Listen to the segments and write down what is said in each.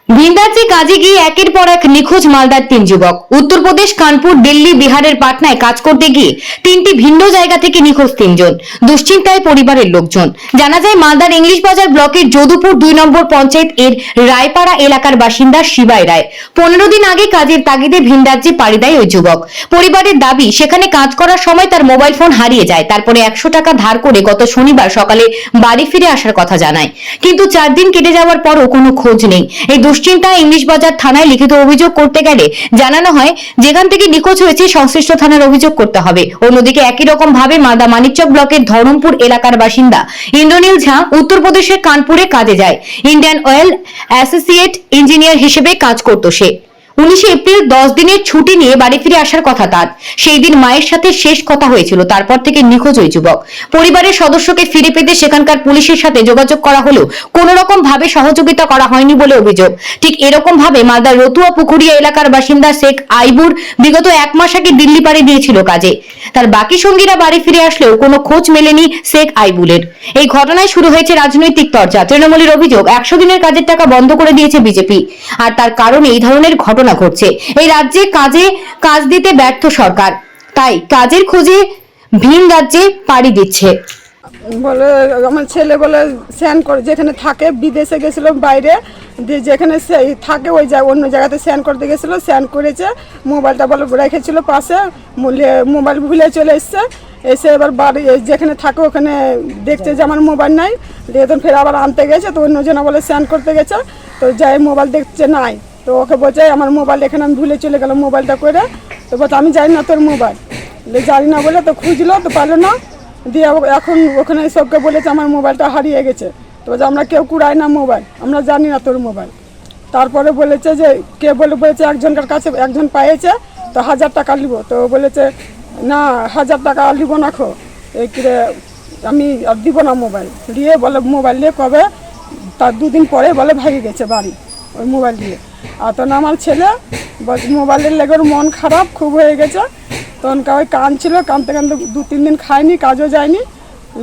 ভিন রাজ্যে কাজে গিয়ে একের পর এক নিখোঁজ মালদার তিন যুবক। উত্তরপ্রদেশ, কানপুর, দিল্লি, বিহারের পাটনায় কাজ করতে গিয়ে তিনটি ভিন্ন জায়গা থেকে নিখোঁজ তিনজন। দুশ্চিন্তায় পরিবারের লোকজন। জানা যায় মালদার ইংলিশ বাজার ব্লকের যদুপুর 2 নম্বর পঞ্চায়েত এর রায়পাড়া এলাকার বাসিন্দা শিবাই রায় 15 দিন আগে কাজের তাগিদে ভিন রাজ্যে পাড়ি দেয় ওই যুবক। পরিবারের দাবি, সেখানে কাজ করার সময় তার মোবাইল ফোন হারিয়ে যায়। তারপরে 100 টাকা ধার করে গত শনিবার সকালে বাড়ি ফিরে আসার কথা জানায়, কিন্তু 4 দিন কেটে যাওয়ার পরও কোনো খোঁজ নেই। এই দুশ্চিন্তায় ইংলিশ বাজার থানায় লিখিত অভিযোগ করতে গেলে জানানো হয়, যেখান থেকে নিখোঁজ হয়েছে সংশ্লিষ্ট থানার অভিযোগ করতে হবে। অন্যদিকে একই রকম ভাবে মালদা মানিকচক ব্লকের ধরমপুর এলাকার বাসিন্দা ইন্দ্রনীল ঝা উত্তরপ্রদেশের কানপুরে কাজে যায়। ইন্ডিয়ান অয়েল অ্যাসোসিয়েট ইঞ্জিনিয়ার হিসেবে কাজ করত সে। 19 এপ্রিল 10 দিনের ছুটি নিয়ে বাড়ি ফিরে আসার কথা তার। সেই দিন মায়ের সাথে শেষ কথা হয়েছিল, তারপর থেকে নিখোঁজ ওই যুবক। পরিবারের সদস্যকে ফিরে পেতে সেখানকার পুলিশের সাথে যোগাযোগ করা হলেও কোনো রকম ভাবে সহযোগিতা করা হয়নি বলে অভিযোগ। ঠিক এরকম ভাবে মালদার রতুয়া পুকুরিয়া এলাকার বাসিন্দা শেখ আইবুর বিগত 1 মাস আগে দিল্লি পাড়ি দিয়েছিল কাজে। তার বাকি সঙ্গীরা বাড়ি ফিরে আসলেও কোনো খোঁজ মেলেনি শেখ আইবুলের। এই ঘটনায় শুরু হয়েছে রাজনৈতিক চর্চা। তৃণমূলের অভিযোগ, 100 দিনের কাজের টাকা বন্ধ করে দিয়েছে বিজেপি, আর তার কারণে এই ধরনের ঘটনা ঘটছে। এই রাজ্যে কাজ দিতে ব্যর্থ সরকার, তাই কাজের খোঁজে ভিন রাজ্যে পাড়ি দিচ্ছে। বলে আমার ছেলে বলে স্যান করে, যেখানে থাকে বিদেশে গেছিল বাইরে দিয়ে, যেখানে থাকে ওই অন্য জায়গাতে স্যান করতে গেছিলো, স্যান করেছে। মোবাইলটা বলে রেখেছিল পাশে, মোবাইল ভুলে চলে এসে এবার বাড়ি যেখানে থাকে ওখানে দেখছে যে আমার মোবাইল নাই, দিয়ে তখন ফের আবার আনতে গেছে। তো অন্যজনা বলে স্যান করতে গেছে, তো যাই মোবাইল দেখছে নাই, তো ওকে বলছে আমার মোবাইল এখানে আমি ভুলে চলে গেলাম মোবাইলটা করে। তো বলছে আমি জানি না তোর মোবাইল, জানি না বলে তো খুঁজলো, তো পারলো না। দিয়ে এখন ওখানে সবকে বলেছে আমার মোবাইলটা হারিয়ে গেছে। তো বলছে আমরা কেউ কুড়াই না মোবাইল, আমরা জানি না তোর মোবাইল। তারপরে বলেছে যে কে বলেছে একজনের কাছে একজন পাইয়েছে, তো 1000 টাকা নিব। তো বলেছে না 1000 টাকা নিব না, খো এই কিরে আমি আর দিব না মোবাইল। দিয়ে বলে মোবাইল নিয়ে কবে তার 2 দিন পরে বলে ভাগে গেছে বাড়ি ওই মোবাইল দিয়ে। আর তখন আমার ছেলে মোবাইলের লেগে ওর মন খারাপ খুব হয়ে গেছে, তখন ওই কাঁদছিল, কাঁদতে কাঁদতে 2-3 দিন খায়নি, কাজও যায়নি।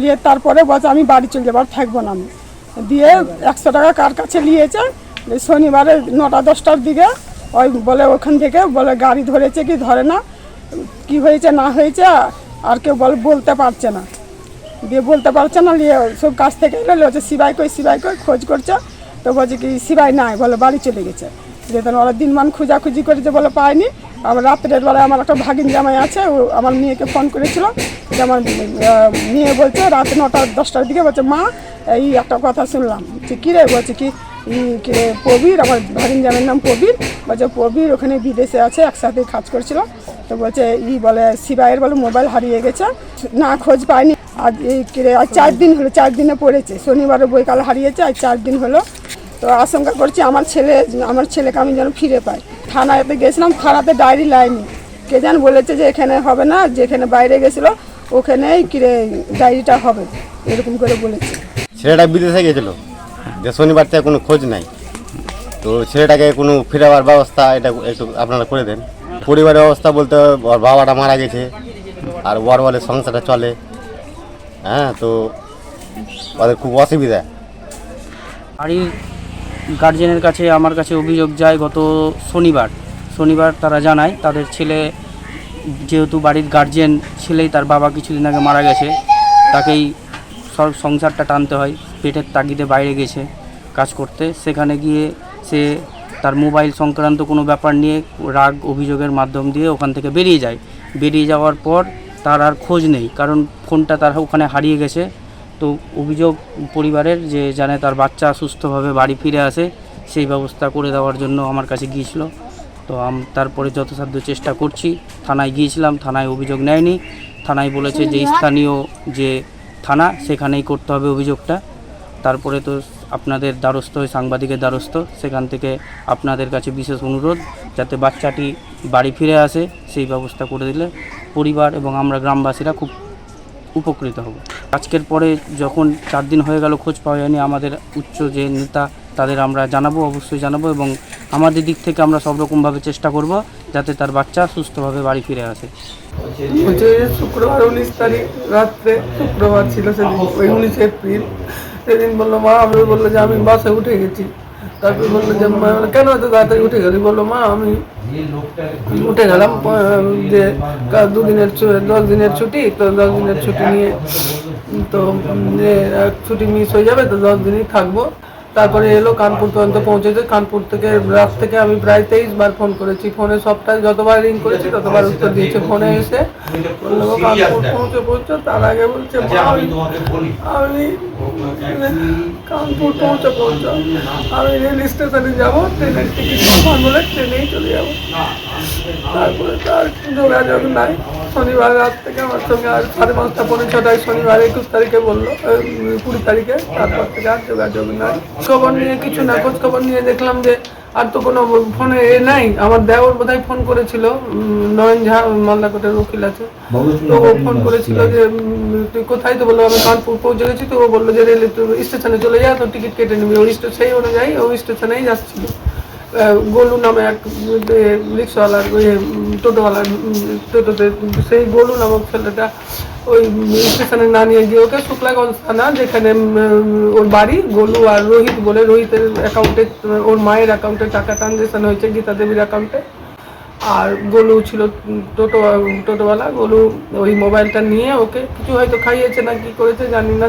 নিয়ে তারপরে বলছে আমি বাড়ি চলে যাবো, আর থাকবো না আমি। দিয়ে 100 টাকা কার কাছে নিয়েছে, শনিবারে 9টা-10টার দিকে ওই বলে ওখান থেকে বলে গাড়ি ধরেছে কি ধরে না, কি হয়েছে না হয়েছে আর কেউ বলতে পারছে না। দিয়ে বলতে পারছে না, নিয়ে সব কাছ থেকে এলো, হচ্ছে সিবাই কই খোঁজ করছে। তো বলছে কি সিবাই নাই, বলে বাড়ি চলে গেছে। দিয়ে তখন ওরা দিনমান খোঁজাখুঁজি করেছে, বলে পায়নি। আবার রাত্রের বেলায় আমার একটা ভাগিন জামাই আছে, ও আমার মেয়েকে ফোন করেছিল, যে আমার মেয়ে বলছে রাত 9টা-10টার দিকে বলছে মা এই একটা কথা শুনলাম। যে কী রে, বলছে কি রে প্রবীর, আমার ভাগিন জামাইয়ের নাম প্রবীর, বলছে প্রবীর ওখানে বিদেশে আছে, একসাথে কাজ করছিল। তো বলছে বলে সিবাইয়ের বলে মোবাইল হারিয়ে গেছে, না খোঁজ পায়নি। আর এই কিরে আর 4 দিন হলো, 4 দিনে পড়েছে, শনিবারে বৈকাল হারিয়েছে, আর 4 দিন হলো। তো আশঙ্কা করছি আমার ছেলেকে আমি যেন ফিরে পাই। থানাতে গেছিলাম, থানাতে ডায়েরি লাইনি, কে যেন বলেছে যে এখানে হবে না, যেখানে বাইরে গেছিলো ওখানেই কিরে ডায়েরিটা হবে, এরকম করে বলেছে। ছেলেটা বিদেশে গেছিলো, যে শনিবার থেকে কোনো খোঁজ নাই। তো ছেলেটাকে কোনো ফেরাবার ব্যবস্থা এটা একটু আপনারা করে দেন। পরিবারের অবস্থা বলতে ওর বাবাটা মারা গেছে, আর ওর বলে সংসারটা চলে। হ্যাঁ, তো ওদের খুব অসুবিধা। বাড়ির গার্জেনের কাছে আমার কাছে অভিযোগ যায় গত শনিবার তারা জানায় তাদের ছেলে, যেহেতু বাড়ির গার্জেন ছেলেই, তার বাবা কিছুদিন আগে মারা গেছে, তাকেই সব সংসারটা টানতে হয়। পেটের তাগিদে বাইরে গেছে কাজ করতে, সেখানে গিয়ে সে তার মোবাইল সংক্রান্ত কোনো ব্যাপার নিয়ে রাগ অভিযোগের মাধ্যম দিয়ে ওখান থেকে বেরিয়ে যাওয়ার পর তার আর খোঁজ নেই, কারণ ফোনটা তার ওখানে হারিয়ে গেছে। তো অভিযোগ পরিবারের যে জানে তার বাচ্চা সুস্থভাবে বাড়ি ফিরে আসে, সেই ব্যবস্থা করে দেওয়ার জন্য আমার কাছে গিয়েছিল। তো তারপরে যথাসাধ্য চেষ্টা করছি, থানায় গিয়েছিলাম, থানায় অভিযোগ নেয়নি। থানায় বলেছে যে স্থানীয় যে থানা সেখানেই করতে হবে অভিযোগটা। তারপরে তো আপনাদের দ্বারস্থ হয়ে সাংবাদিকের দ্বারস্থ, সেখান থেকে আপনাদের কাছে বিশেষ অনুরোধ যাতে বাচ্চাটি বাড়ি ফিরে আসে, সেই ব্যবস্থা করে দিলে পরিবার এবং আমরা গ্রামবাসীরা খুব উপকৃত হব। আজকের পরে যখন 4 দিন হয়ে গেল খোঁজ পাওয়া যায়নি, আমাদের উচ্চ যে নেতা তাদের আমরা অবশ্যই জানাবো, এবং আমাদের দিক থেকে আমরা সব রকমভাবে চেষ্টা করব যাতে তার বাচ্চা সুস্থভাবে বাড়ি ফিরে আসে। শুক্রবার 19 তারিখ রাত্রে, শুক্রবার ছিল সেদিন, ওই 19 এপ্রিল, সেদিন বললো মা, আমি বললো যে আমি বাসে উঠে গেছি। তারপর বললো যে কেন এত তাড়াতাড়ি উঠে গেলি? বললো মা আমি উঠে গেলাম যে 10 দিনের ছুটি, তো 10 দিনের ছুটি নিয়ে তো যে ছুটি মিস হয়ে যাবে, তো 10 দিনই থাকবো। তারপরে এলো কানপুর পর্যন্ত পৌঁছেছে। কানপুর থেকে রাত থেকে আমি প্রায় 23 বার ফোন করেছি। ফোনে সবটাই যতবার রিং করেছি ততবার উত্তর দিয়েছে। ফোনে এসে বললো কানপুর পৌঁছো। তার আগে বলছে আমি কানপুর পৌঁছো, আমি রেল স্টেশনে যাবো, ট্রেনের টিকিট কনফার্ম হলে ট্রেনেই চলে যাবো। তারপরে তার যোগাযোগ নাই। শনিবার রাত থেকে আমার সঙ্গে আর 5:30 পৌনে 6টায় শনিবার 21 তারিখে বললো, 20 তারিখে, তারপর থেকে আর যোগাযোগ নাই। খবর নিয়ে কিছু না, খোঁজ খবর নিয়ে দেখলাম যে আর তো কোনো ফোনে নাই। আমার দেওর বোধহয় ফোন করেছিল, নয়ন ঝা মালদা কোর্টের উকিল আছে, তো ও ফোন করেছিল যে তুই কোথায়? তো বললো আমি কানপুর পৌঁছে গেছি। তো ও বললো যে রেল স্টেশনে চলে যা, তো টিকিট কেটে নিবি। ওই সেই অনুযায়ী ওই স্টেশনেই যাচ্ছিল। গোলু নামে এক রিক্সাওয়ালার, ওই টোটোওয়ালার, টোটোতে সেই গোলু নামক ছেলেটা ওই স্টেশনে না নিয়ে গিয়ে ওকে শুক্লাগঞ্জ থানা, যেখানে ওর বাড়ি, গোলু আর রোহিত বলে, রোহিতের অ্যাকাউন্টে, ওর মায়ের অ্যাকাউন্টে টাকা ট্রানজ্যাকশন হয়েছে, গীতা দেবীর অ্যাকাউন্টে। আর গোলু ছিল টোটোওয়ালা। গোলু ওই মোবাইলটা নিয়ে ওকে কিছু হয়তো খাইয়েছে না কি করেছে জানি না,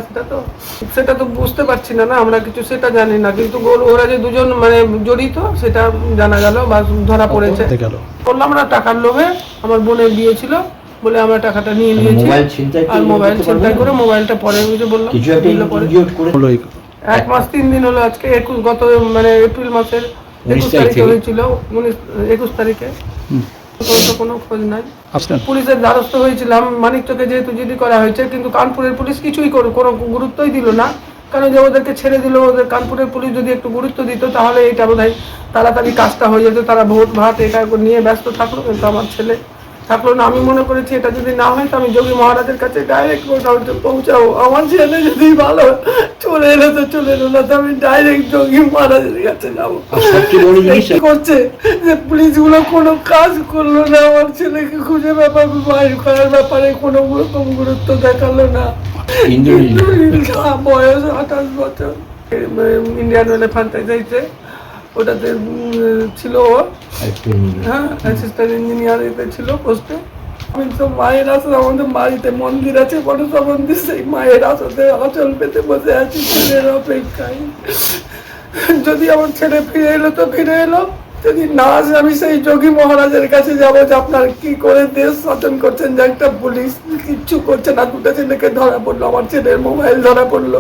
সেটা তো বুঝতে পারছি না, আমরা কিছু সেটা জানি না। কিন্তু গোলু ওরা যে দুজন মানে জড়িত সেটা জানা গেল বা ধরা পড়েছে। বললাম না টাকার লোভে আমার বোনের বিয়ে ছিল বলে আমরা টাকাটা নিয়ে নিয়েছি, আর মোবাইল ছিনতাই করে মোবাইলটা পরে বললাম 1 মাস 3 দিন হলো। আজকে 21 মানে এপ্রিল মাসের 21 তারিখে হয়েছিল, 21 তারিখে। কোনো খোঁজ নাই। পুলিশের দ্বারস্থ হয়েছিলাম, মানিকচকে যেহেতু জিডি করা হয়েছে, কিন্তু কানপুরের পুলিশ কিছুই কোনো গুরুত্বই দিল না। কারণ যে ওদেরকে ছেড়ে দিল, ওদের কানপুরের পুলিশ যদি একটু গুরুত্ব দিত তাহলে এটা বোধহয় তাড়াতাড়ি কাজটা হয়ে যেত। তারা ভোট ভাট এটা নিয়ে ব্যস্ত থাকলো, কিন্তু আমার ছেলে থাকলো না। আমি মনে করেছি এটা যদি না হয় তো আমি যোগী মহারাজের কাছে ডাইরেক্ট পৌঁছাবো। আমার ছেলে যদি ভালো চলে এলো তো চলে এলো, না তো আমি ডাইরেক্ট যোগী মহারাজের কাছে যাবো। করছে যে পুলিশগুলো কোনো কাজ করলো না, আমার ছেলেকে খুঁজে বাইর করার ব্যাপারে কোনো রকম গুরুত্ব দেখালো না। বয়স 28 বছর। ইন্ডিয়ান অয়েলে ফ্র্যাঞ্চাইজিতে ওটাতে ছিল ও, হ্যাঁ অ্যাসিস্ট্যান্ট ইঞ্জিনিয়ারিতে ছিল পোস্টে। আমি তো মায়ের আসলে আমাদের বাড়িতে মন্দির আছে, বড়সা মন্দির, সেই মায়ের আসলে আঁচল পেতে বসে আছি ছেলের অপেক্ষায়। যদি আমার ছেলে ফিরে এলো তো ফিরে এলো, যদি না আসে আমি সেই যোগী মহারাজের কাছে যাবো যে আপনার কি করে দেশ শাসন করছেন, যে একটা পুলিশ কিচ্ছু করছে না, 2টা ছেলেকে ধরা পড়লো, আমার ছেলের মোবাইল ধরা পড়লো,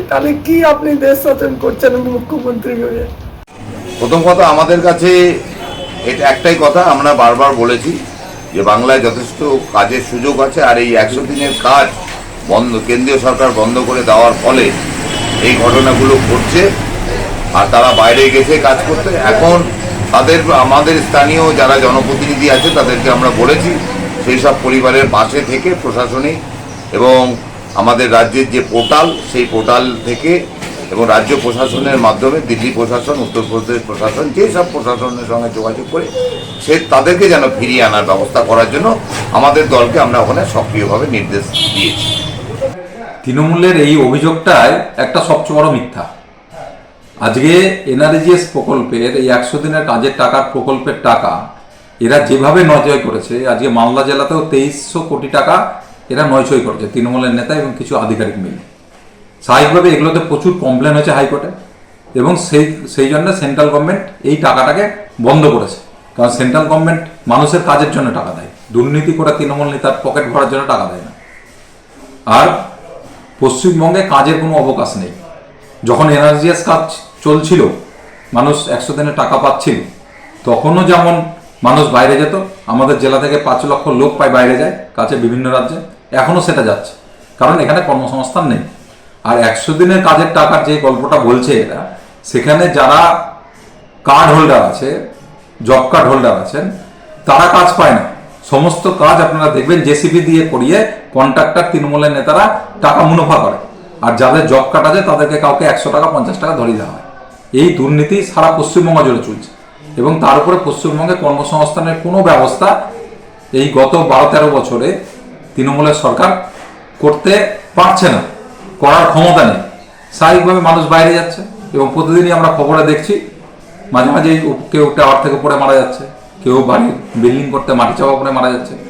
তাহলে কি আপনি দেশ শাসন করছেন মুখ্যমন্ত্রী হয়ে? প্রথম কথা, আমাদের কাছে এটা একটাই কথা আমরা বারবার বলেছি যে বাংলায় যথেষ্ট কাজের সুযোগ আছে, আর এই 100 দিনের কাজ বন্ধ, কেন্দ্রীয় সরকার বন্ধ করে দেওয়ার ফলে এই ঘটনাগুলো ঘটছে। আর তারা বাইরে গেছে কাজ করতে। এখন আমাদের স্থানীয় যারা জনপ্রতিনিধি আছে তাদেরকে আমরা বলেছি সেই সব পরিবারের পাশে থেকে প্রশাসনিক এবং আমাদের রাজ্যের যে পোর্টাল, সেই পোর্টাল থেকে এবং রাজ্য প্রশাসনের মাধ্যমে দিল্লি প্রশাসন, উত্তরপ্রদেশ প্রশাসন, যেসব প্রশাসনের সঙ্গে যোগাযোগ করে তাদেরকে যেন ফিরিয়ে আনার ব্যবস্থা করার জন্য আমাদের দলকে আমরা ওখানে সক্রিয়ভাবে নির্দেশ দিয়েছি। তৃণমূলের এই অভিযোগটাই একটা সবচেয়ে বড় মিথ্যা। আজকে এনআরজিএস প্রকল্পের এই 100 দিনের কাজের টাকার প্রকল্পের টাকা এরা যেভাবে নয়ছয় করেছে, আজকে মালদা জেলাতেও 2300 কোটি টাকা এরা নয়ছয় করেছে তৃণমূলের নেতা এবং কিছু আধিকারিক মিলে। স্বাভাবিকভাবে এগুলোতে প্রচুর কমপ্লেন হয়েছে হাইকোর্টে, এবং সেই জন্য সেন্ট্রাল গভর্নমেন্ট এই টাকাটাকে বন্ধ করেছে। কারণ সেন্ট্রাল গভর্নমেন্ট মানুষের কাজের জন্য টাকা দেয়, দুর্নীতি করে তৃণমূল নেতার পকেট ভরার জন্য টাকা দেয় না। আর পশ্চিমবঙ্গে কাজের কোনো অবকাশ নেই। যখন এনআরজিএস কাজ চলছিল, মানুষ 100 দিনে টাকা পাচ্ছিল, তখনও যেমন মানুষ বাইরে যেত, আমাদের জেলা থেকে 5 লক্ষ লোক প্রায় বাইরে যায় কাজে বিভিন্ন রাজ্যে, এখনও সেটা যাচ্ছে, কারণ এখানে কর্মসংস্থান নেই। আর 100 দিনের কাজের টাকার যে গল্পটা বলছে এরা, সেখানে যারা কার্ড হোল্ডার আছে, জব কার্ড হোল্ডার আছেন, তারা কাজ পায় না। সমস্ত কাজ আপনারা দেখবেন জেসিবি দিয়ে করিয়ে কন্ট্রাক্টর তৃণমূলের নেতারা টাকা মুনাফা করে, আর যাদের জব কার্ড আছে তাদেরকে কাউকে 100 টাকা 50 টাকা ধরিয়ে দেওয়া হয়। এই দুর্নীতি সারা পশ্চিমবঙ্গ জুড়ে চলছে, এবং তার উপরে পশ্চিমবঙ্গে কর্মসংস্থানের কোনো ব্যবস্থা এই গত 12-13 বছরে তৃণমূলের সরকার করতে পারছে না, করার ক্ষমতা নেই। স্বাভাবিকভাবে মানুষ বাইরে যাচ্ছে। এবং প্রতিদিনই আমরা খবরে দেখছি মাঝে মাঝে কেউ টাওয়ার থেকে পড়ে মারা যাচ্ছে, কেউ বাড়ির বিল্ডিং করতে মাটি চাপা পড়ে মারা যাচ্ছে।